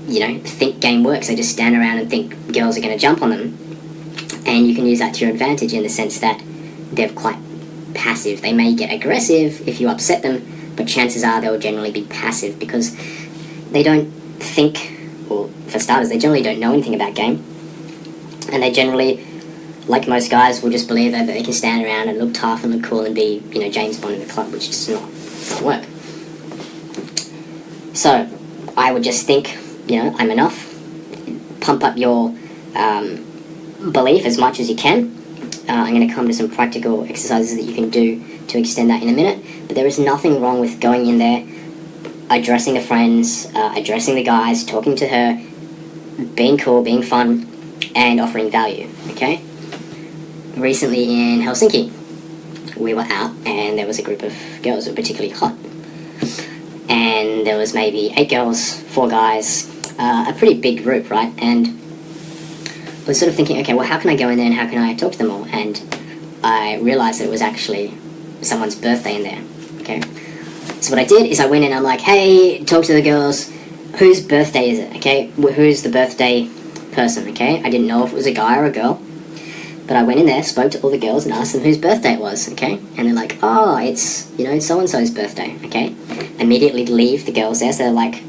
think game works. They just stand around and think girls are going to jump on them. And you can use that to your advantage in the sense that they're quite passive. They may get aggressive if you upset them, but chances are they'll generally be passive because they don't think, or for starters, they generally don't know anything about game. And they generally, like most guys, will just believe that they can stand around and look tough and look cool and be, James Bond in the club, which does not work. So, I would just think, I'm enough. Pump up your belief as much as you can. I'm going to come to some practical exercises that you can do to extend that in a minute. But there is nothing wrong with going in there, addressing the friends, addressing the guys, talking to her, being cool, being fun, and offering value, okay? Recently in Helsinki, we were out and there was a group of girls who were particularly hot. And there was maybe 8 girls, 4 guys, a pretty big group, right? And I was sort of thinking, okay, well, how can I go in there and how can I talk to them all? And I realised that it was actually someone's birthday in there, okay? So what I did is I went in and I'm like, hey, talk to the girls, whose birthday is it, okay? Who's the birthday person, okay? I didn't know if it was a guy or a girl, but I went in there, spoke to all the girls and asked them whose birthday it was, okay? And they're like, oh, it's, so-and-so's birthday, okay? Immediately leave the girls there, so they're like,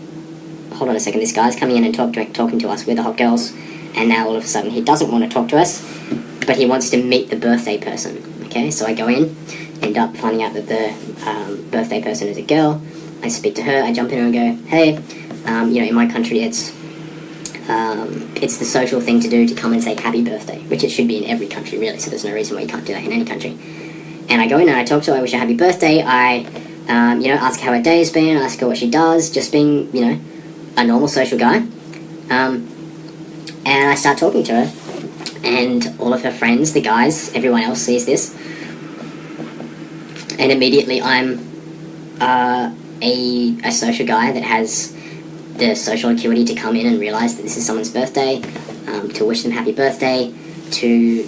hold on a second, this guy's coming in and talking to us, we're the hot girls, and now all of a sudden he doesn't want to talk to us, but he wants to meet the birthday person, okay? So I go in, end up finding out that the birthday person is a girl, I speak to her, I jump in and go, hey, in my country it's the social thing to do to come and say happy birthday, which it should be in every country really, so there's no reason why you can't do that in any country. And I go in and I talk to her, I wish her happy birthday, I, ask how her day has been, ask her what she does, just being, a normal social guy. And I start talking to her, and all of her friends, the guys, everyone else sees this, and immediately I'm a social guy that has the social acuity to come in and realise that this is someone's birthday, to wish them happy birthday, to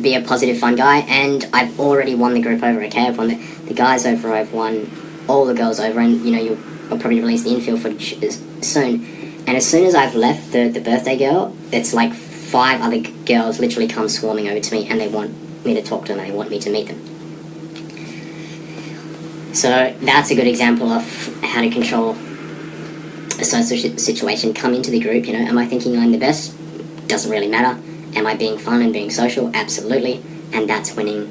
be a positive, fun guy, and I've already won the group over, okay? I've won the guys over, I've won all the girls over, and, I'll probably release the infield footage soon. And as soon as I've left the birthday girl, it's like 5 other girls literally come swarming over to me, and they want me to talk to them, and they want me to meet them. So that's a good example of how to control a social situation. Come into the group, am I thinking I'm the best? Doesn't really matter. Am I being fun and being social? Absolutely. And that's winning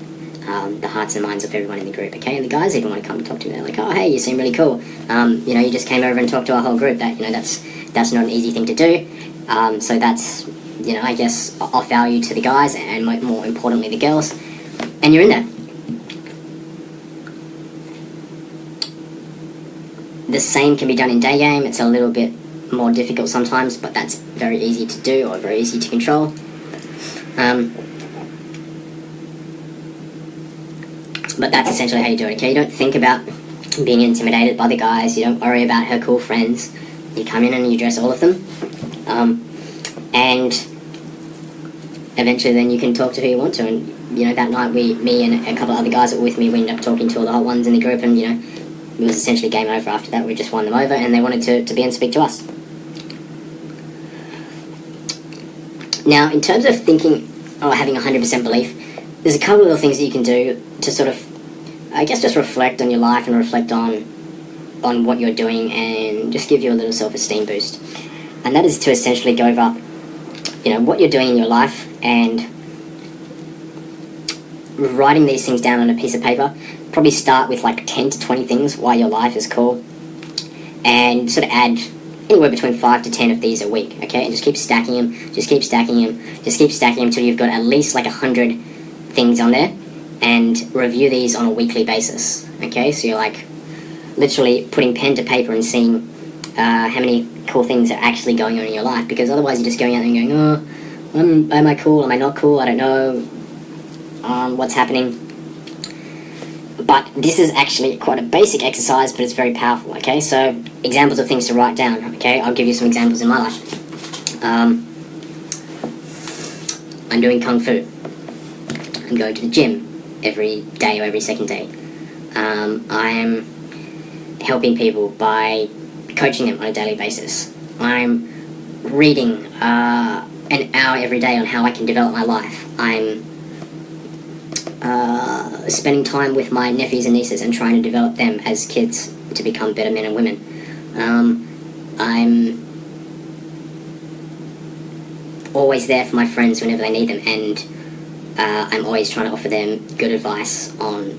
the hearts and minds of everyone in the group, okay? And the guys even want to come and talk to me. They're like, oh, hey, you seem really cool. You just came over and talked to our whole group. That's not an easy thing to do. So that's, I guess, off value to the guys and more importantly the girls. And you're in there. The same can be done in day game. It's a little bit more difficult sometimes, but that's very easy to do or very easy to control. But that's essentially how you do it, okay? You don't think about being intimidated by the guys. You don't worry about her cool friends. You come in and you address all of them. And eventually then you can talk to who you want to. And, that night me and a couple of other guys that were with me, we ended up talking to all the hot ones in the group, and, it was essentially game over after that. We just won them over, and they wanted to be and speak to us. Now, in terms of thinking or having 100% belief, there's a couple of little things that you can do to sort of, I guess, just reflect on your life and reflect on what you're doing and just give you a little self-esteem boost. And that is to essentially go over, what you're doing in your life and writing these things down on a piece of paper. Probably start with like 10 to 20 things why your life is cool, and sort of add anywhere between 5 to 10 of these a week, okay? And just keep stacking them, until you've got at least like 100 things on there, and review these on a weekly basis, okay? So you're like literally putting pen to paper and seeing how many cool things are actually going on in your life, because otherwise you're just going out and going, oh, am I cool, am I not cool, I don't know what's happening. But this is actually quite a basic exercise, but it's very powerful, okay? So, examples of things to write down, okay? I'll give you some examples in my life. I'm doing Kung Fu. I'm going to the gym every day or every second day. I'm helping people by coaching them on a daily basis. I'm reading an hour every day on how I can develop my life. I'm spending time with my nephews and nieces and trying to develop them as kids to become better men and women. I'm always there for my friends whenever they need them, and I'm always trying to offer them good advice on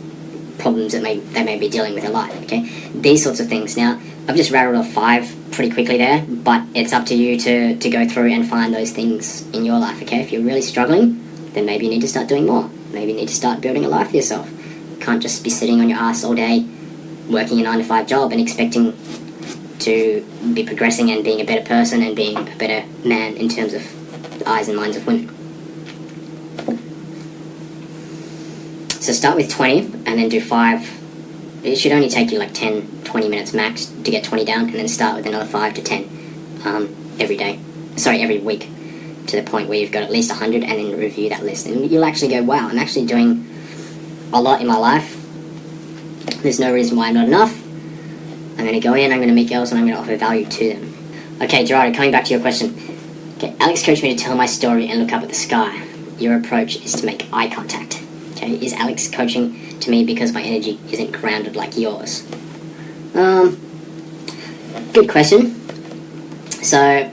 problems that they may be dealing with in life, okay? These sorts of things. Now, I've just rattled off 5 pretty quickly there, but it's up to you to go through and find those things in your life, okay? If you're really struggling, then maybe you need to start doing more. Maybe you need to start building a life for yourself. You can't just be sitting on your ass all day, working a 9-to-5 job and expecting to be progressing and being a better person and being a better man in terms of the eyes and minds of women. So start with 20 and then do 5. It should only take you like 10-20 minutes max to get 20 down, and then start with another 5 to 10 every week, to the point where you've got at least 100, and then review that list. And you'll actually go, wow, I'm actually doing a lot in my life. There's no reason why I'm not enough. I'm going to go in, I'm going to meet girls, and I'm going to offer value to them. Okay, Gerardo, coming back to your question. Okay, Alex coached me to tell my story and look up at the sky. Your approach is to make eye contact. Okay, is Alex coaching to me because my energy isn't grounded like yours? Good question. So,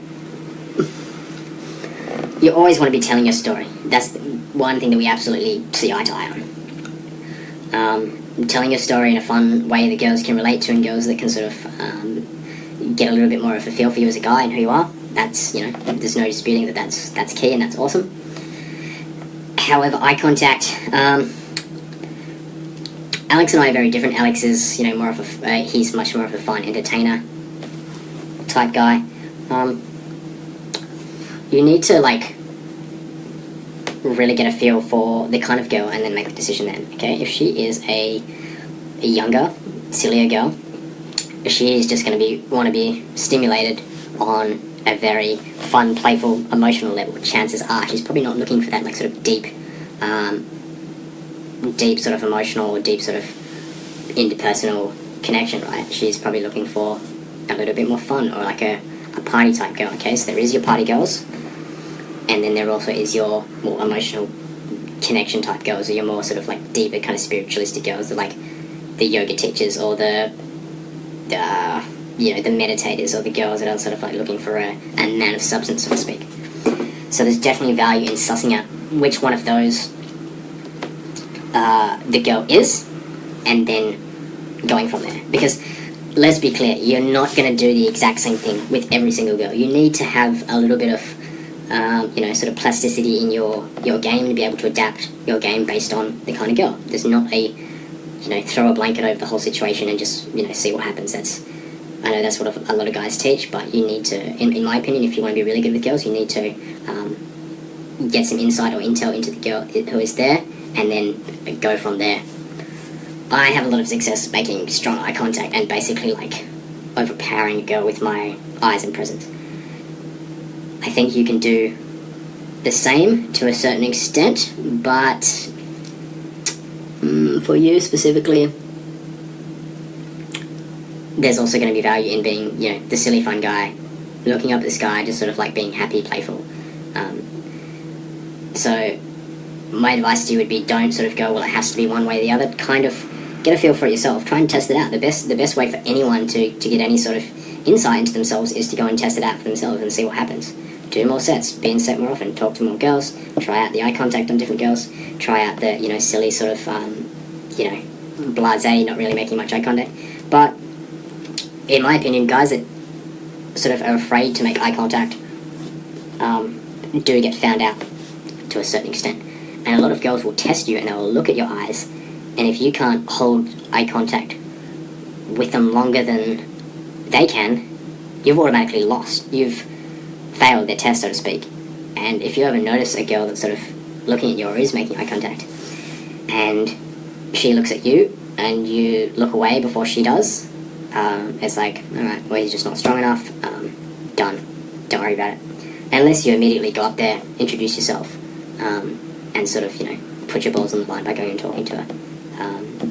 you always want to be telling your story. That's one thing that we absolutely see eye to eye on. Telling your story in a fun way that girls can relate to, and girls that can sort of get a little bit more of a feel for you as a guy and who you are. That's, there's no disputing that's key, and that's awesome. However, eye contact, Alex and I are very different. Alex is, more of he's much more of a fun entertainer type guy. You need to, really get a feel for the kind of girl and then make the decision then, okay? If she is a younger, sillier girl, she is just going to want to be stimulated on a very fun, playful, emotional level. Chances are she's probably not looking for that, sort of deep sort of emotional or deep sort of interpersonal connection, right? She's probably looking for a little bit more fun, or a party type girl, okay? So there is your party girls, and then there also is your more emotional connection type girls, or your more sort of deeper kind of spiritualistic girls, the yoga teachers, or the meditators, or the girls that are sort of looking for a man of substance, so to speak. So there's definitely value in sussing out which one of those the girl is, and then going from there. Because let's be clear, you're not going to do the exact same thing with every single girl. You need to have a little bit of sort of plasticity in your game, to be able to adapt your game based on the kind of girl. There's not a throw a blanket over the whole situation and just see what happens. I know that's what a lot of guys teach, but you need to, in my opinion, if you want to be really good with girls, you need to get some insight or intel into the girl who is there, and then go from there. I have a lot of success making strong eye contact and basically overpowering a girl with my eyes and presence. I think you can do the same to a certain extent, but for you specifically, there's also going to be value in being, the silly fun guy, looking up at the sky, just sort of being happy, playful. So my advice to you would be, don't sort of go, well, it has to be one way or the other. Kind of get a feel for it yourself. Try and test it out. The best way for anyone to get any sort of insight into themselves is to go and test it out for themselves and see what happens. Do more sets, be in set more often, talk to more girls, try out the eye contact on different girls, try out the, silly sort of, blasé, not really making much eye contact. But in my opinion, guys that sort of are afraid to make eye contact do get found out to a certain extent. And a lot of girls will test you and they will look at your eyes, and if you can't hold eye contact with them longer than they can, you've automatically lost. You've failed their test, so to speak. And if you ever notice a girl that's sort of looking at you or is making eye contact, and she looks at you and you look away before she does, it's alright, well, he's just not strong enough, done, don't worry about it. Unless you immediately go up there, introduce yourself, and sort of, put your balls on the line by going and talking to her,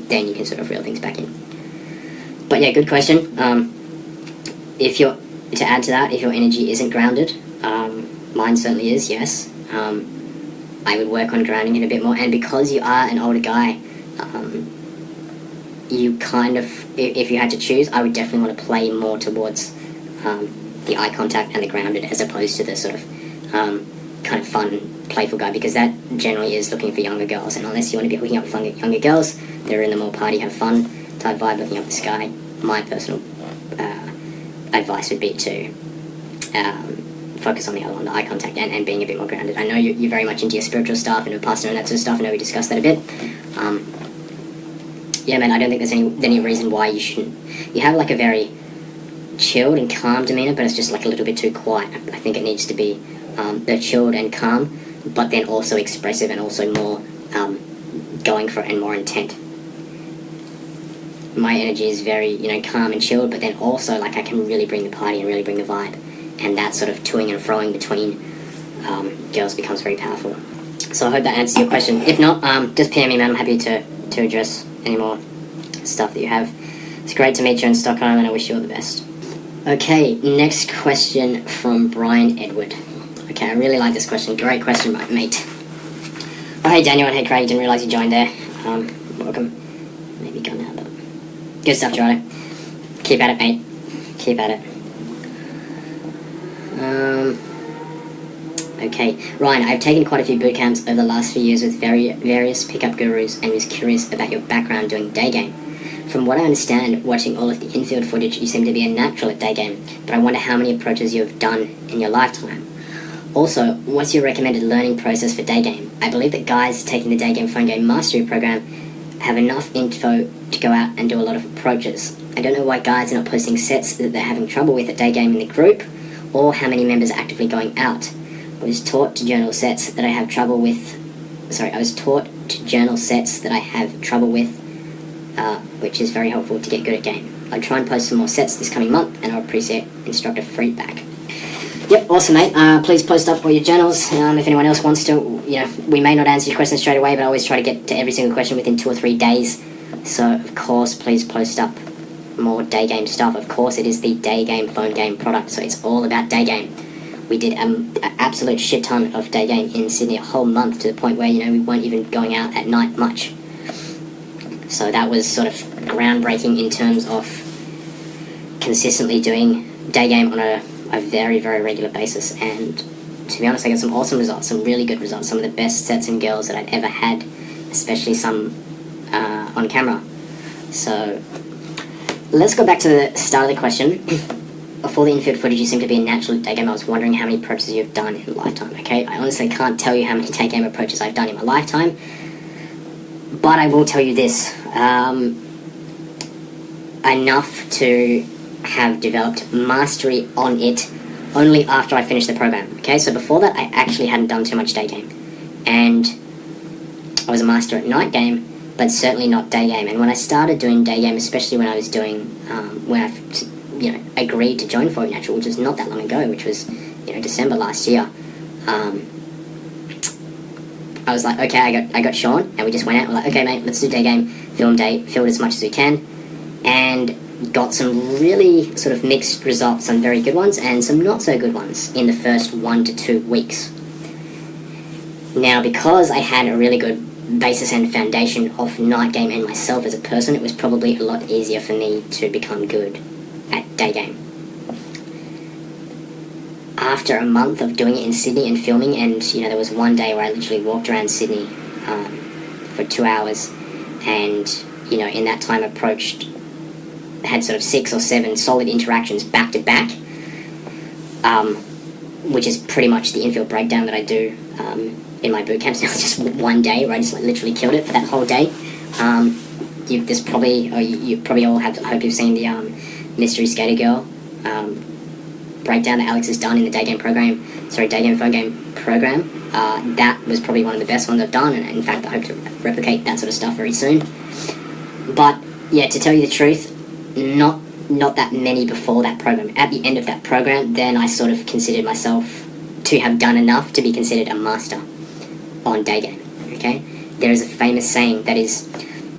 then you can sort of reel things back in. But yeah, good question. If you're to add to that, if your energy isn't grounded, mine certainly is, yes, I would work on grounding it a bit more. And because you are an older guy, you kind of, if you had to choose, I would definitely want to play more towards the eye contact and the grounded, as opposed to the sort of kind of fun, playful guy, because that generally is looking for younger girls. And unless you want to be hooking up with younger girls, they're in the more party, have fun type vibe, looking up the sky, my personal advice would be to focus on the eye contact and being a bit more grounded. I know you're very much into your spiritual stuff and Vipassana and that sort of stuff. I know we discussed that a bit. Yeah, man, I don't think there's any reason why you shouldn't. You have like a very chilled and calm demeanor, but it's just like a little bit too quiet. I think it needs to be both chilled and calm, but then also expressive and also more going for it and more intent. My energy is very, calm and chilled, but then also like I can really bring the party and really bring the vibe. And that sort of toing and froing between girls becomes very powerful. So I hope that answers your question. If not, just PM me, man. I'm happy to address any more stuff that you have. It's great to meet you in Stockholm, and I wish you all the best. Okay, next question from Brian Edward. Okay, I really like this question. Great question, mate. Oh, hey, Daniel, and hey, Craig. Didn't realise you joined there. Welcome. Maybe gone now, but good stuff, Gerardo. Keep at it, mate. Keep at it. Okay, Ryan, I've taken quite a few boot camps over the last few years with various pickup gurus and was curious about your background doing day game. From what I understand, watching all of the infield footage, you seem to be a natural at day game, but I wonder how many approaches you have done in your lifetime. Also, what's your recommended learning process for day game? I believe that guys taking the day game phone game mastery program have enough info to go out and do a lot of approaches. I don't know why guys are not posting sets that they're having trouble with at day game in the group, or how many members are actively going out. I was taught to journal sets that I have trouble with, which is very helpful to get good at game. I'll try and post some more sets this coming month, and I'll appreciate instructor feedback. Yep, awesome, mate. Please post up all your journals. If anyone else wants to, we may not answer your question straight away, but I always try to get to every single question within 2 or 3 days. So, of course, please post up more day game stuff. Of course, it is the day game phone game product, so it's all about day game. We did an absolute shit ton of day game in Sydney, a whole month, to the point where, we weren't even going out at night much. So that was sort of groundbreaking in terms of consistently doing day game on a very, very regular basis. And to be honest, I got some awesome results, some really good results, some of the best sets and girls that I'd ever had, especially some on camera. So let's go back to the start of the question. For the infield footage, you seem to be a natural at day game. I was wondering how many approaches you've done in a lifetime, okay? I honestly can't tell you how many day game approaches I've done in my lifetime, but I will tell you this. Enough to have developed mastery on it only after I finished the program, okay? So before that, I actually hadn't done too much day game. And I was a master at night game, but certainly not day game. And when I started doing day game, especially when I was doing, when I agreed to join For Natural, which was not that long ago, which was, December last year, I was like, okay, I got Sean, and we just went out, we're like, okay, mate, let's do day game, film as much as we can, and got some really sort of mixed results, some very good ones, and some not so good ones in the first 1 to 2 weeks. Now, because I had a really good basis and foundation of night game and myself as a person, it was probably a lot easier for me to become good at day game. After a month of doing it in Sydney and filming, and there was one day where I literally walked around Sydney for 2 hours, and in that time had sort of 6 or 7 solid interactions back to back, which is pretty much the infield breakdown that I do in my boot camps. Now it's just one day where I just literally killed it for that whole day. You probably all have. I hope you've seen the Mystery Skater Girl breakdown that Alex has done in the day game phone game program. That was probably one of the best ones I've done, and in fact I hope to replicate that sort of stuff very soon. But yeah, to tell you the truth, not that many before that program. At the end of that program, then I sort of considered myself to have done enough to be considered a master on day game. Okay, there is a famous saying that is,